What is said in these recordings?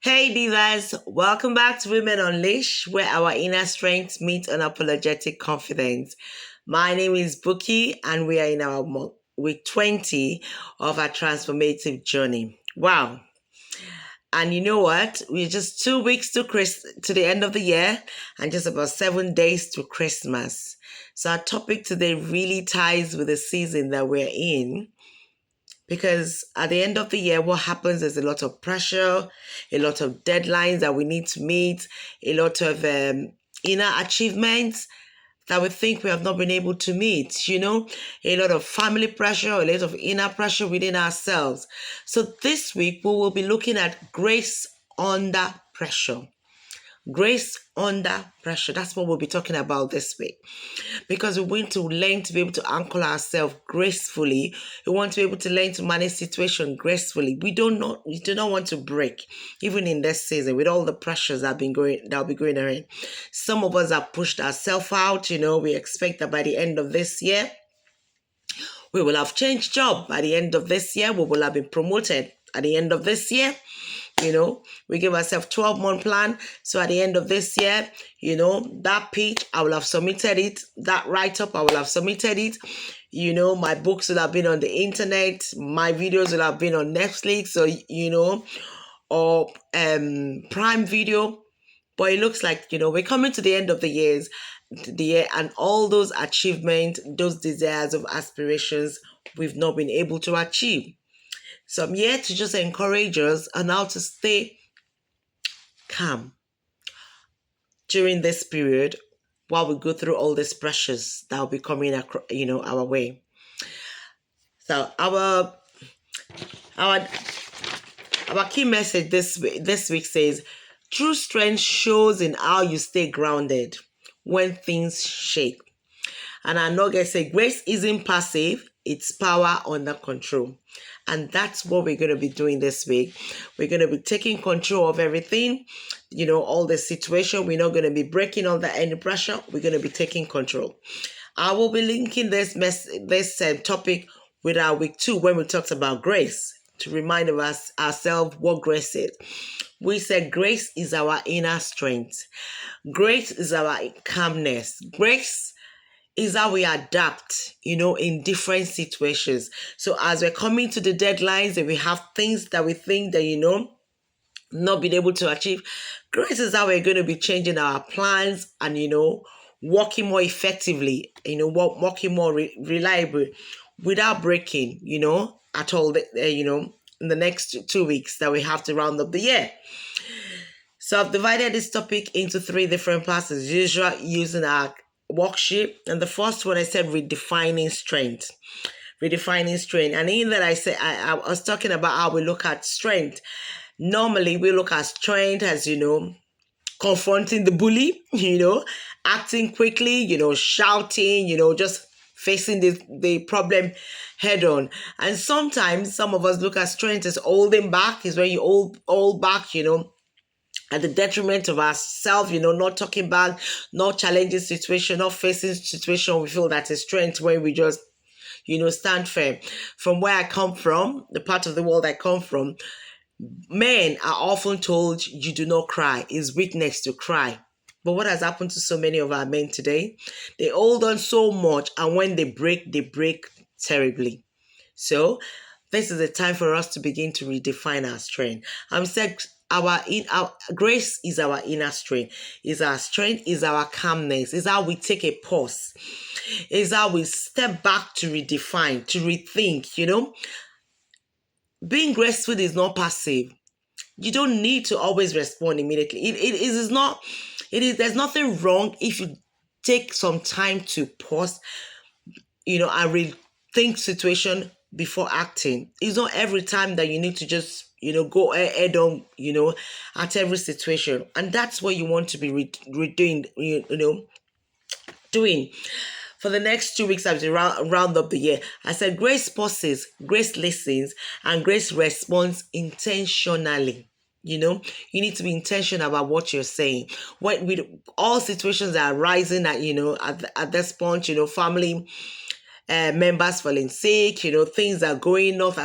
Hey divas, welcome back to Women Unleashed, where our inner strength meets unapologetic confidence. My name is Buki, and we are in our week 20 of our transformative journey. Wow. And you know what? We're just 2 weeks to the end of the year and just about 7 days to Christmas. So our topic today really ties with the season that we're in because at the end of the year, what happens is a lot of pressure, a lot of deadlines that we need to meet, a lot of inner achievements that we think we have not been able to meet, a lot of family pressure, a lot of inner pressure within ourselves. So this week, we will be looking at grace under pressure. Grace under pressure. That's what we'll be talking about this week. Because we want to learn to be able to anchor ourselves gracefully. We want to be able to learn to manage situation gracefully. We do not want to break, even in this season, with all the pressures that'll be going around. Some of us have pushed ourselves out. We expect that by the end of this year, we will have changed job. By the end of this year, we will have been promoted. At the end of this year, we give ourselves 12-month plan. So at the end of this year, that pitch, I will have submitted it. That write-up, I will have submitted it. My books will have been on the internet. My videos will have been on Netflix or Prime Video. But it looks like, we're coming to the end of the year, and all those achievements, those desires of aspirations, we've not been able to achieve. So I'm here to just encourage us on how to stay calm during this period while we go through all these pressures that will be coming, our way. So our key message this week says, true strength shows in how you stay grounded when things shake. And our Nugget say, grace isn't passive, it's power under control. And that's what we're going to be doing this week. We're going to be taking control of everything, all the situation. We're not going to be breaking under any pressure. We're going to be taking control. I will be linking this topic with our week 2 when we talked about grace, to remind ourselves what grace is. We said grace is our inner strength. Grace is our calmness. Grace is how we adapt, in different situations. So as we're coming to the deadlines and we have things that we think that, not being able to achieve, grace is how we're going to be changing our plans and, working more effectively, working more reliably without breaking, at all, in the next 2 weeks that we have to round up the year. So I've divided this topic into 3 different parts as usual using our worksheet. And the first one I said redefining strength. And in that I was talking about how we look at strength. Normally we look at strength as confronting the bully, acting quickly, shouting, just facing the problem head on. And sometimes some of us look at strength as holding back, is when you hold back, at the detriment of ourselves, not talking back, not challenging situation, not facing situation. We feel that is strength when we just, stand firm. From where I come from, the part of the world I come from, men are often told you do not cry. It's weakness to cry. But what has happened to so many of our men today? They hold on so much, and when they break terribly. So this is the time for us to begin to redefine our strength. I'm said our grace is our inner strength. Is our strength, is our calmness, is how we take a pause, is how we step back to redefine, to rethink. Being graceful is not passive. You don't need to always respond immediately. There's nothing wrong if you take some time to pause, and rethink situation before acting. It's not every time that you need to just, go head on, at every situation. And that's what you want to be doing for the next 2 weeks as we round up the year. I said grace pauses, grace listens, and grace responds intentionally. You need to be intentional about what you're saying. With all situations that are rising at this point, family members falling sick, things are going off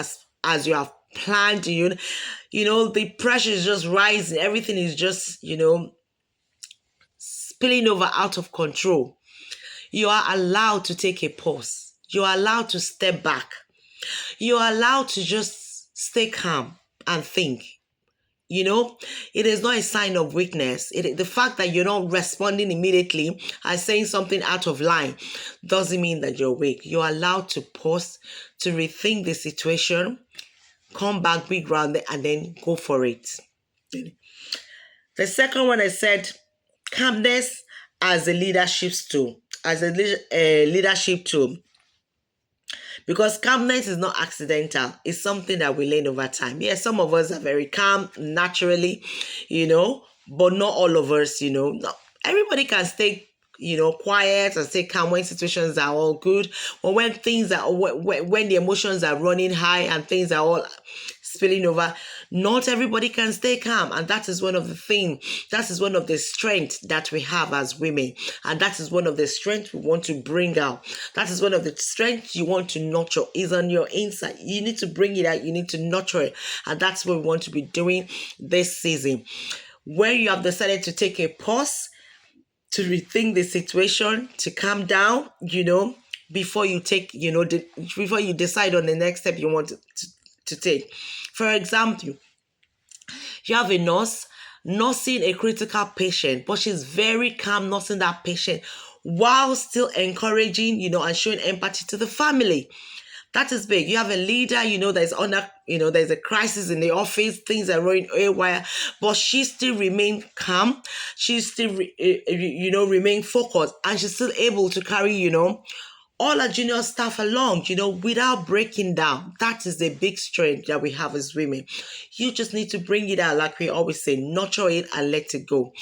as you have planned. The pressure is just rising. Everything is just, spilling over out of control. You are allowed to take a pause. You are allowed to step back. You are allowed to just stay calm and think. It is not a sign of weakness. The fact that you're not responding immediately and saying something out of line doesn't mean that you're weak. You're allowed to pause, to rethink the situation, come back, be grounded, and then go for it. The second one, I said calmness as a leadership tool. Leadership tool. Because calmness is not accidental. It's something that we learn over time. Yes, some of us are very calm naturally, but not all of us, Not everybody can stay, quiet and stay calm when situations are all good. Or when things are, when the emotions are running high and things are all spilling over, not everybody can stay calm. And that is one of the strengths that we have as women. And that is one of the strengths we want to bring out. That is one of the strengths you want to nurture, is on your inside. You need to bring it out. You need to nurture it. And that's what we want to be doing this season. When you have decided to take a pause, to rethink the situation, to calm down, before you take, before you decide on the next step you want to take. For example, you have a nurse nursing a critical patient, but she's very calm nursing that patient while still encouraging, and showing empathy to the family. That is big. You have a leader, there's a crisis in the office, things are running haywire, but she still remain calm. She still, remain focused, and she's still able to carry, all our junior staff along, without breaking down. That is a big strength that we have as women. You just need to bring it out, like we always say, nurture it and let it go.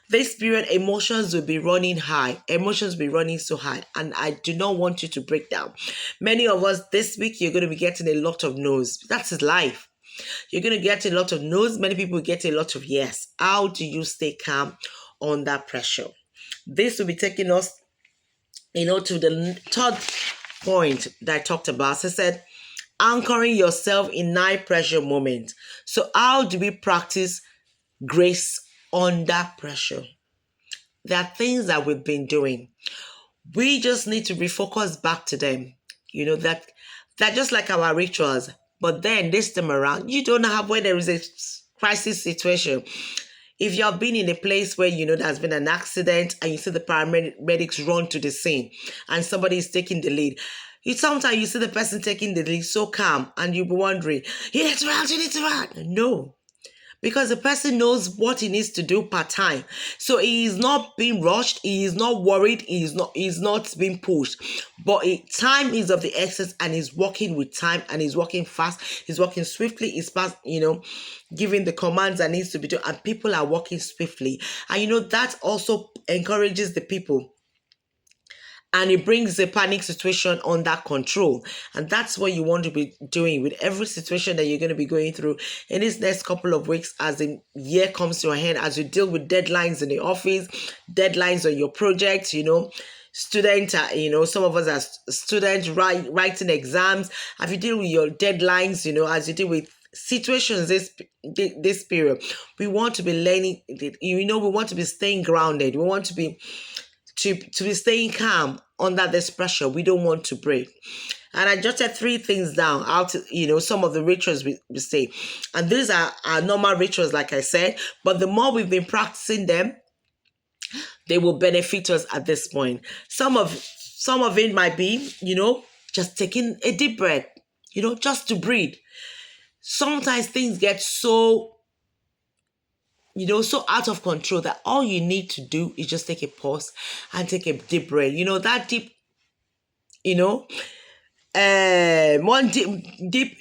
This period, emotions will be running high. Emotions will be running so high. And I do not want you to break down. Many of us this week, you're going to be getting a lot of no's. That's life. You're going to get a lot of no's. Many people get a lot of yes. How do you stay calm under pressure? This will be taking us to the third point that I talked about. So I said, anchoring yourself in high pressure moments. So how do we practice grace under pressure? There are things that we've been doing. We just need to refocus back to them. That they're just like our rituals. But then this time around, you don't have, when there is a crisis situation. If you have been in a place where, there's been an accident and you see the paramedics run to the scene and somebody is taking the lead, sometimes you see the person taking the lead so calm and you'll be wondering, you need to run. No. Because the person knows what he needs to do part time. So he is not being rushed. He is not worried. He is not being pushed. But time is of the essence, and he's working with time, and he's working fast. He's working swiftly. He's fast, giving the commands that needs to be done, and people are working swiftly. And that also encourages the people. And it brings the panic situation under control. And that's what you want to be doing with every situation that you're going to be going through in this next couple of weeks as the year comes to an end, as you deal with deadlines in the office, deadlines on your projects, students are, some of us are students writing exams. As you deal with your deadlines, as you deal with situations this period, we want to be learning, we want to be staying grounded. We want to be staying calm under this pressure. We don't want to break. And I jotted 3 things down out, some of the rituals we say. And these are our normal rituals, like I said, but the more we've been practicing them, they will benefit us at this point. Some of it might be, just taking a deep breath, just to breathe. Sometimes things get so out of control that all you need to do is just take a pause and take a deep breath. That deep, one deep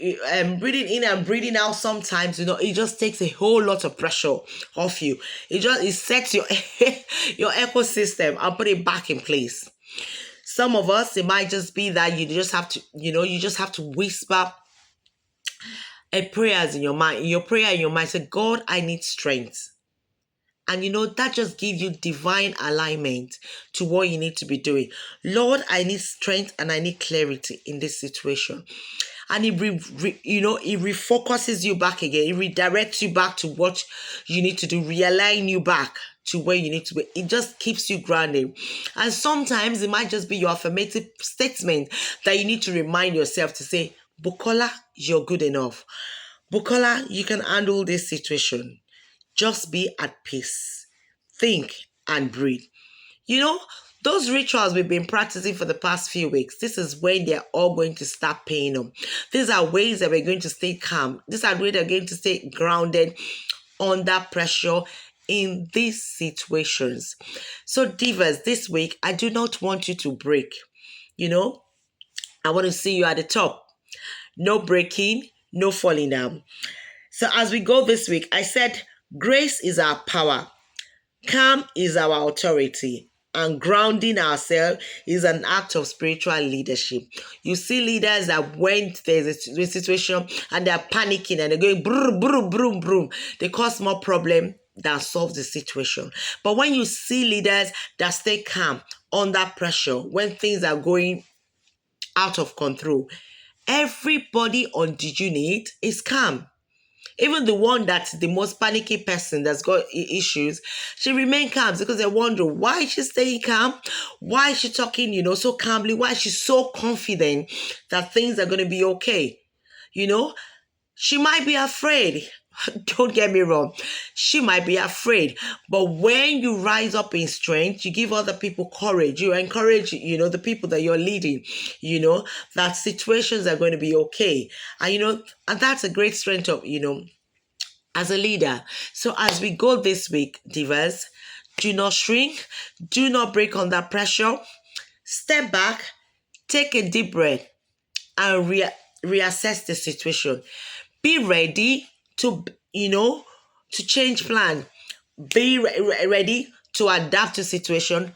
breathing in and breathing out sometimes, it just takes a whole lot of pressure off you. It sets your your ecosystem and put it back in place. Some of us, it might just be that you just have to whisper a prayers in your mind. Your prayer in your mind, say, God, I need strength. And that just gives you divine alignment to what you need to be doing. Lord, I need strength and I need clarity in this situation. And it refocuses you back again. It redirects you back to what you need to do, realign you back to where you need to be. It just keeps you grounded. And sometimes it might just be your affirmative statement that you need to remind yourself to say, Bukola, you're good enough. Bukola, you can handle this situation. Just be at peace. Think and breathe. You know, those rituals we've been practicing for the past few weeks, this is when they're all going to start paying them. These are ways that we're going to stay calm. These are ways that we're going to stay grounded under pressure in these situations. So, divas, this week, I do not want you to break. I want to see you at the top. No breaking, no falling down. So, as we go this week, I said, grace is our power. Calm is our authority, and grounding ourselves is an act of spiritual leadership. You see leaders that when there's a situation and they're panicking and they're going broom, broom, broom, broom, they cause more problem than solve the situation. But when you see leaders that stay calm under pressure, when things are going out of control, everybody on the unit is calm. Even the one that's the most panicky person that's got issues, she remain calm because they wonder why is she staying calm? Why is she talking, so calmly? Why is she so confident that things are going to be okay? She might be afraid. Don't get me wrong. She might be afraid. But when you rise up in strength, you give other people courage. You encourage, the people that you're leading, that situations are going to be okay. And, and that's a great strength of, as a leader. So as we go this week, divas, do not shrink. Do not break under pressure. Step back, take a deep breath, and reassess the situation. Be ready to, to change plan. Be ready to adapt to situation.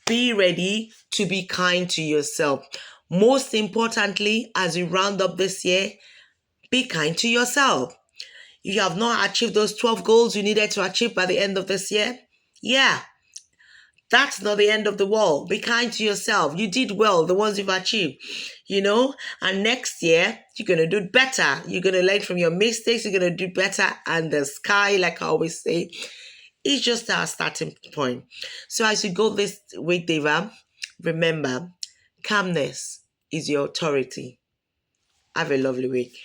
Be ready to be kind to yourself. Most importantly, as you round up this year, be kind to yourself. If you have not achieved those 12 goals you needed to achieve by the end of this year, yeah, that's not the end of the world. Be kind to yourself. You did well, the ones you've achieved, and next year, you're going to do better. You're going to learn from your mistakes. You're going to do better. And the sky, like I always say, is just our starting point. So as you go this week, Deva, remember, calmness is your authority. Have a lovely week.